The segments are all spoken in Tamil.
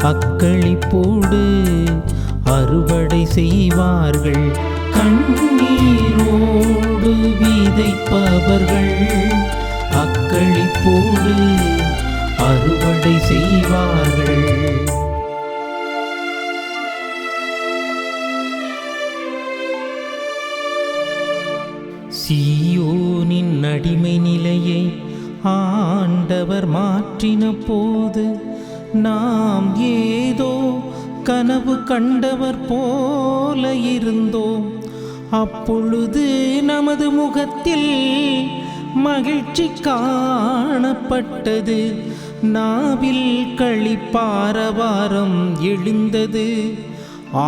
அக்களிப்போடு அறுவடை செய்வார்கள். கண்ணீரோடு விதைப்பவர்கள் அக்களிப்போடு அறுவடை செய்வார்கள். சீயோனின் அடிமை நிலையை ஆண்டவர் மாற்றின போது நாம் ஏதோ கனவு கண்டவர் போல இருந்தோம். அப்பொழுது நமது முகத்தில் மகிழ்ச்சி காணப்பட்டது, நாவில் களிப்பாரவாரம் எழுந்தது.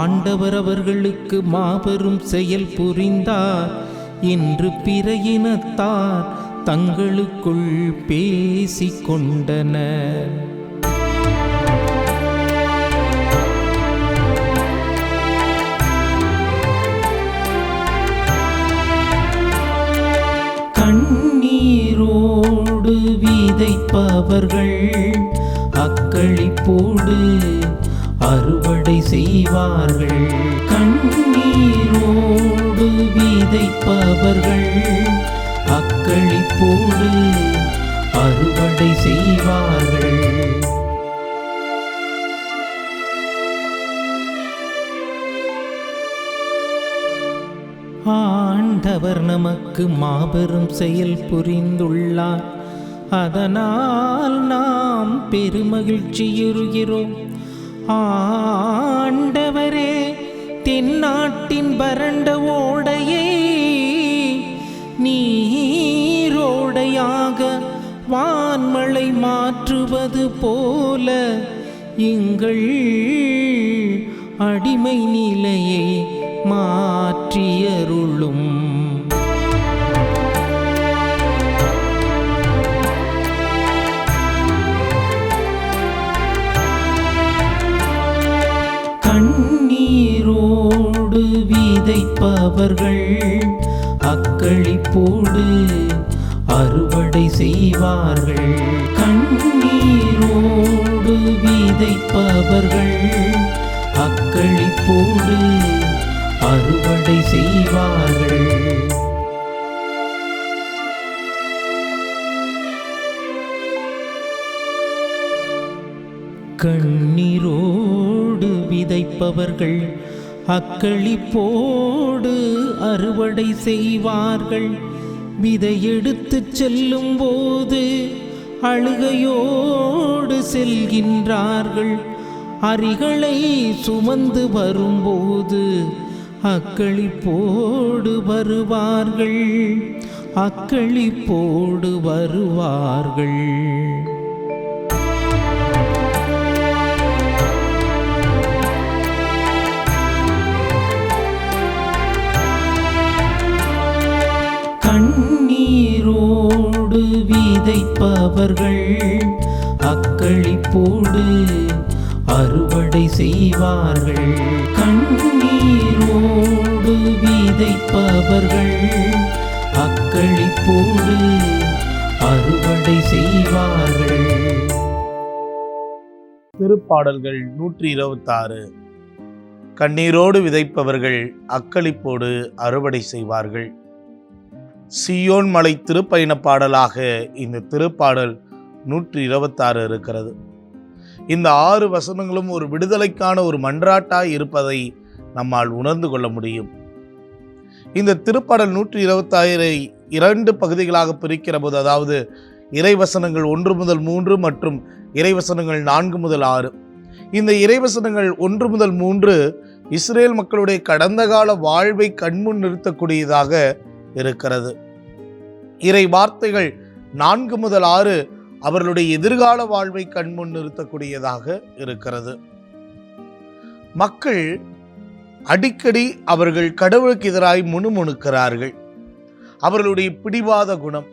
ஆண்டவர் அவர்களுக்கு மாபெரும் செயல் புரிந்தார் என்று பிற இனத்தார் தங்களுக்குள் பேசிக்கொண்டனர். கண்ணீரோடு விதைப்பவர்கள் அக்களிப்போடு அறுவடை செய்வார்கள். கண்ணீரோடு விதைப்பவர்கள் அக்களிப்போடு அறுவடை செய்வார்கள். ஆண்டவர் நமக்கு மாபெரும் செயல் புரிந்துள்ளார், அதனால் நாம் பெருமகிழ்ச்சியுறுகிறோம். ஆண்டவரே, தென்னாட்டின் வறண்ட ஓடையை நீரோடையாக வான்மழை மாற்றுவது போல எங்கள் அடிமை நிலையை மாற்றியருளும். கண்ணீரோடு விதைப்பவர்கள் அக்களிப்போடு அறுவடை செய்வார்கள். கண்ணீரோடு விதைப்பவர்கள் அக்களிப்போடு அறுவடை செய்வார்கள். கண்ணீரோடு விதைப்பவர்கள் அக்களிப்போடு அறுவடை செய்வார்கள். விதை எடுத்துச் செல்லும் போது அழுகையோடு செல்கின்றார்கள். அரிகளை சுமந்து வரும்போது அக்களிப்போடு வருவார்கள், அக்களிப்போடு வருவார்கள். கண்ணீரோடு விதைப்பவர்கள் அக்களிப்போடு அறுவடை செய்வார்கள். கண்ணீரோடு விதைப்பவர்கள் அக்களிப்போடு அறுவடை செய்வார்கள். திருப்பாடல்கள் 126. கண்ணீரோடு விதைப்பவர்கள் அக்களிப்போடு அறுவடை செய்வார்கள். சீயோன் மலை திருப்பயண பாடலாக இந்த திருப்பாடல் 126 இருக்கிறது. இந்த 6 வசனங்களும் ஒரு விடுதலைக்கான ஒரு மன்றாட்டாய் இருப்பதை நம்மால் உணர்ந்து கொள்ள முடியும். இந்த திருப்பாடல் 126 2 பகுதிகளாக பிரிக்கிற போது, அதாவது இறைவசனங்கள் 1 முதல் 3 மற்றும் இறைவசனங்கள் 4 முதல் 6. இந்த இறைவசனங்கள் 1 முதல் 3 இஸ்ரேல் மக்களுடைய கடந்த கால வாழ்வை கண்முன் நிறுத்தக்கூடியதாக இருக்கிறது. இறை வார்த்தைகள் 4 முதல் 6 அவர்களுடைய எதிர்கால வாழ்வை கண்முன் நிறுத்தக்கூடியதாக இருக்கிறது. மக்கள் அடிக்கடி அவர்கள் கடவுளுக்கு எதிராய் முணுமுணுக்கிறார்கள். அவர்களுடைய பிடிவாத குணம்,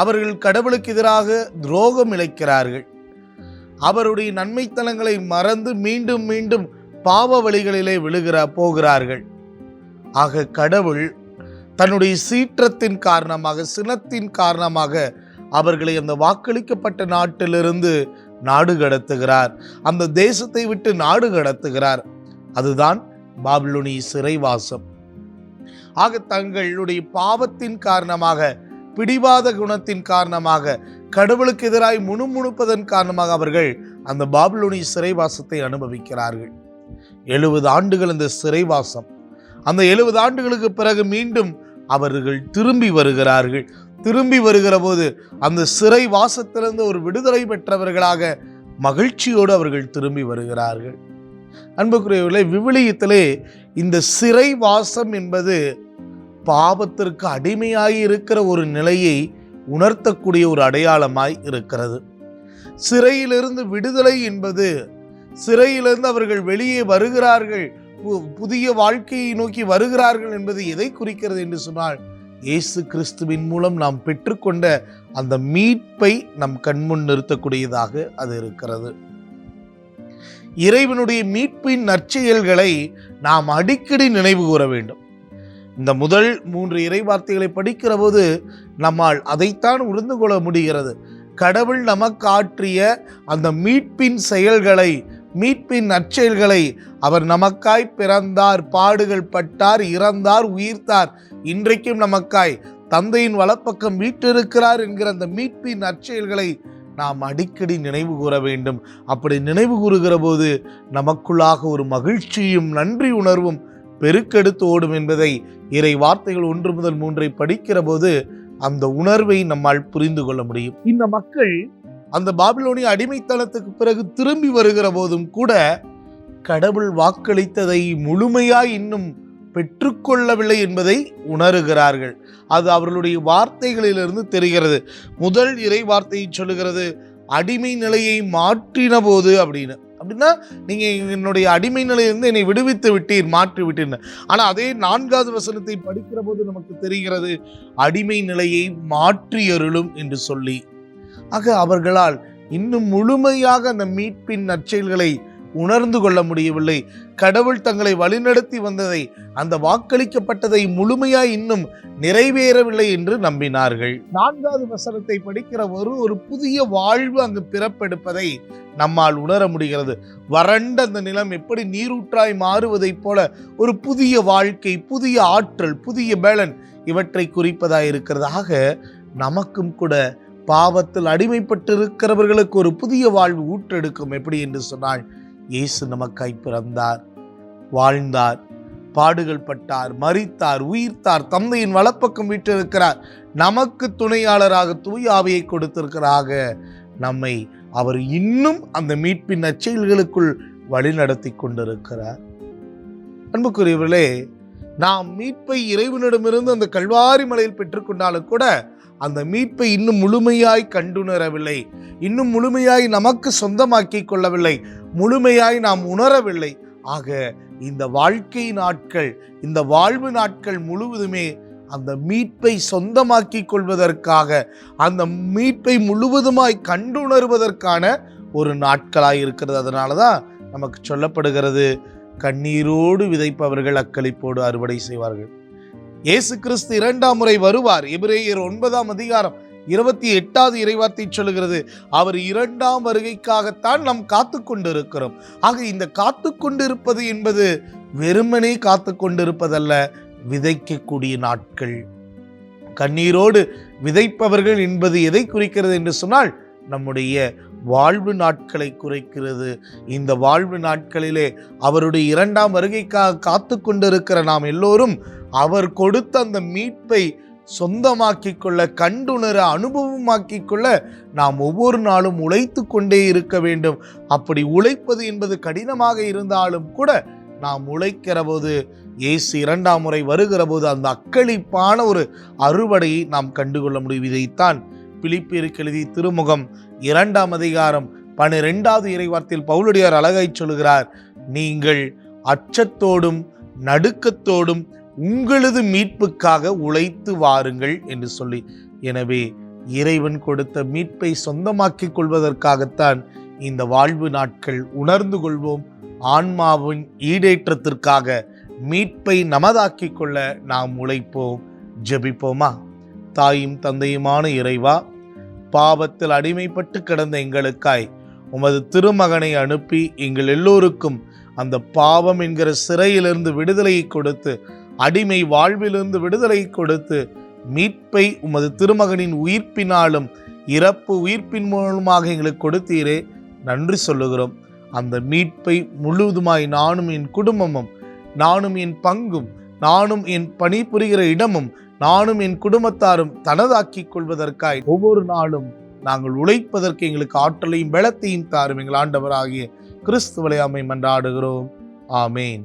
அவர்கள் கடவுளுக்கு எதிராக துரோகம் இழைக்கிறார்கள். அவருடைய நன்மைத்தனங்களை மறந்து மீண்டும் மீண்டும் பாவ வழிகளிலே போகிறார்கள். ஆக கடவுள் தன்னுடைய சீற்றத்தின் காரணமாக, சினத்தின் காரணமாக அவர்களை அந்த வாக்களிக்கப்பட்ட நாட்டிலிருந்து நாடு கடத்துகிறார், அந்த தேசத்தை விட்டு நாடு கடத்துகிறார். அதுதான் பாபிலோனிய சிறைவாசம். ஆக தங்களுடைய பாவத்தின் காரணமாக, பிடிவாத குணத்தின் காரணமாக, கடவுளுக்கு எதிராய் முணுமுணுப்பதன் காரணமாக அவர்கள் அந்த பாபிலோனிய சிறைவாசத்தை அனுபவிக்கிறார்கள். 70 ஆண்டுகள் அந்த சிறைவாசம். அந்த 70 ஆண்டுகளுக்கு பிறகு மீண்டும் அவர்கள் திரும்பி வருகிறார்கள். திரும்பி வருகிற போது அந்த சிறைவாசத்திலிருந்து ஒரு விடுதலை பெற்றவர்களாக மகிழ்ச்சியோடு அவர்கள் திரும்பி வருகிறார்கள். அன்புக்குரியவர்களே, விவிலியத்திலே இந்த சிறைவாசம் என்பது பாவத்திற்கு அடிமையாகி இருக்கிற ஒரு நிலையை உணர்த்தக்கூடிய ஒரு அடையாளமாய் இருக்கிறது. சிறையிலிருந்து விடுதலை என்பது, சிறையிலிருந்து அவர்கள் வெளியே வருகிறார்கள், புதிய வாழ்க்கையை நோக்கி வருகிறார்கள் என்பது எதை குறிக்கிறது என்று சொன்னால், இயேசு கிறிஸ்துவின் மூலம் நாம் பெற்றுக்கொண்ட அந்த மீட்பை நம் கண்முன் நிறுத்தக்கூடியதாக அது இருக்கிறது. இறைவனுடைய மீட்பின் நற்செயல்களை நாம் அடிக்கடி நினைவு கூற வேண்டும். இந்த முதல் 3 இறை வார்த்தைகளை படிக்கிற போது நம்மால் அதைத்தான் உணர்ந்து கொள்ள முடிகிறது. கடவுள் நமக்கு ஆற்றிய அந்த மீட்பின் செயல்களை, மீட்பின் நற்செயல்களை, அவர் நமக்காய் பிறந்தார், பாடுகள் பட்டார், இறந்தார், உயிர்த்தார், இன்றைக்கும் நமக்காய் தந்தையின் வலப்பக்கம் வீற்றிருக்கிறார் என்கிற அந்த மீட்பின் நற்செயல்களை நாம் அடிக்கடி நினைவு கூற வேண்டும். அப்படி நினைவு கூறுகிற போது நமக்குள்ளாக ஒரு மகிழ்ச்சியும் நன்றி உணர்வும் பெருக்கெடுத்து ஓடும் என்பதை இறை வார்த்தைகள் 1 முதல் 3 படிக்கிற போது அந்த உணர்வை நம்மால் புரிந்து கொள்ள முடியும். இந்த மக்கள் அந்த பாபிலோனிய அடிமைத்தனத்துக்கு பிறகு திரும்பி வருகிற போதும் கூட கடவுள் வாக்களித்ததை முழுமையாய் இன்னும் பெற்றுக்கொள்ளவில்லை என்பதை உணருகிறார்கள். அது அவர்களுடைய வார்த்தைகளிலிருந்து தெரிகிறது. முதல் இறை வார்த்தையை சொல்லுகிறது, அடிமை நிலையை மாற்றின போது அப்படின்னு. அப்படின்னா நீங்க என்னுடைய அடிமை நிலையிலிருந்து என்னை விடுவித்து விட்டீர், மாற்றி விட்டீர். ஆனா அதே 4வது வசனத்தை படிக்கிற போது நமக்கு தெரிகிறது, அடிமை நிலையை மாற்றியருளும் என்று சொல்லி. ஆக அவர்களால் இன்னும் முழுமையாக அந்த மீட்பின் நற்செயல்களை உணர்ந்து கொள்ள முடியவில்லை. கடவுள் தங்களை வழிநடத்தி வந்ததை, அந்த வாக்களிக்கப்பட்டதை முழுமையாய் இன்னும் நிறைவேறவில்லை என்று நம்பினார்கள். 4வது வசனத்தை படிக்கிற ஒரு புதிய வாழ்வு அங்கு பிறப்பெடுப்பதை நம்மால் உணர முடிகிறது. வறண்ட அந்த நிலம் எப்படி நீரூற்றாய் மாறுவதைப் போல ஒரு புதிய வாழ்க்கை, புதிய ஆற்றல், புதிய பேலன் இவற்றை குறிப்பதாய் இருக்கிறது. ஆக நமக்கும் கூட பாவத்தில் அடிமைப்பட்டு இருக்கிறவர்களுக்கு ஒரு புதிய வாழ்வு ஊற்றெடுக்கும். எப்படி என்று சொன்னால், இயேசு நமக்காய் பிறந்தார், வாழ்ந்தார், பாடுகள் பட்டார், மரித்தார், உயிர்த்தார், தந்தையின் வலப்பக்கம் வீற்றிருக்கிறார், நமக்கு துணையாளராக தூய ஆவியை கொடுத்திருக்கிறாக நம்மை அவர் இன்னும் அந்த மீட்பின் நற்செயல்களுக்குள் வழிநடத்தி கொண்டிருக்கிறார். அன்புக்குரியவர்களே, நாம் மீட்பை இறைவனிடமிருந்து அந்த கல்வாரி மலையில் பெற்றுக்கொண்டாலும் கூட அந்த மீட்பை இன்னும் முழுமையாய் கண்டுணரவில்லை, இன்னும் முழுமையாய் நமக்கு சொந்தமாக்கி கொள்ளவில்லை, முழுமையாய் நாம் உணரவில்லை. ஆக இந்த வாழ்க்கை நாட்கள், இந்த வாழ்வு நாட்கள் முழுவதுமே அந்த மீட்பை சொந்தமாக்கி கொள்வதற்காக, அந்த மீட்பை முழுவதுமாய் கண்டுணர்வதற்கான ஒரு நாட்களாய் இருக்கிறது. அதனாலதான் நமக்கு சொல்லப்படுகிறது, கண்ணீரோடு விதைப்பவர்கள் அக்களிப்போடு அறுவடை செய்வார்கள். இயேசு கிறிஸ்து 2ஆம் முறை வருவார். எபிரேயர் 9ஆம் அதிகாரம் 28வது இறைவார்த்தை சொல்லுகிறது, அவர் 2ஆம் வருகைக்காகத்தான் நாம் காத்து கொண்டிருக்கிறோம். ஆக இந்த காத்து கொண்டிருப்பது என்பது வெறுமனே காத்து கொண்டிருப்பதல்ல, விதைக்கக்கூடிய நாட்கள். கண்ணீரோடு விதைப்பவர்கள் என்பது எதை குறிக்கிறது என்று சொன்னால், நம்முடைய வாழ்வு நாட்களை குறைக்கிறது. இந்த வாழ்வு நாட்களிலே அவருடைய 2ஆம் வருகைக்காக காத்து கொண்டிருக்கிற நாம் எல்லோரும் அவர் கொடுத்த அந்த மீட்பை சொந்தமாக்கி கொள்ள, கண்டுணர, அனுபவமாக்கி கொள்ள நாம் ஒவ்வொரு நாளும் உழைத்து கொண்டே இருக்க வேண்டும். அப்படி உழைப்பது என்பது கடினமாக இருந்தாலும் கூட நாம் உழைக்கிற போது, இயேசு 2ஆம் முறை வருகிற போது அந்த அக்களிப்பான ஒரு அறுவடையை நாம் கண்டுகொள்ள முடியும். இதைத்தான் பிலிப்பியருக்கு எழுதிய திருமுகம் 2ஆம் அதிகாரம் 12வது இறைவார்த்தையில் பவுலடியார் அழகாய் சொல்கிறார், நீங்கள் அச்சத்தோடும் நடுக்கத்தோடும் உங்களது மீட்புக்காக உழைத்து வாருங்கள் என்று சொல்லி. எனவே இறைவன் கொடுத்த மீட்பை சொந்தமாக்கிக் கொள்வதற்காகத்தான் இந்த வாழ்வு நாட்கள். உணர்ந்து கொள்வோம், ஆன்மாவின் ஈடேற்றத்திற்காக மீட்பை நமதாக்கிக் கொள்ள நாம் உழைப்போம். ஜெபிப்போமா? தாயும் தந்தையுமான இறைவா, பாவத்தில் அடிமைப்பட்டு கிடந்த எங்களுக்காய் உமது திருமகனை அனுப்பி எங்கள் எல்லோருக்கும் அந்த பாவம் என்கிற சிறையிலிருந்து விடுதலையை கொடுத்து, அடிமை வாழ்விலிருந்து விடுதலை கொடுத்து, மீட்பை உமது திருமகனின் உயிர்ப்பினாலும் இறப்பு உயிர்ப்பின் மூலமாக எங்களுக்கு கொடுத்தீரே, நன்றி சொல்லுகிறோம். அந்த மீட்பை முழுவதுமாய் நானும் என் குடும்பமும், நானும் என் பங்கும், நானும் என் பணிபுரிகிற இடமும், நானும் என் குடும்பத்தாரும் தனதாக்கிக் கொள்வதற்காய் ஒவ்வொரு நாளும் நாங்கள் உழைப்பதற்கு எங்களுக்கு ஆற்றலையும் பலத்தையும் தாரும். எங்கள் ஆண்டவராகிய கிறிஸ்துவை மன்றாடுகிறோம். ஆமேன்.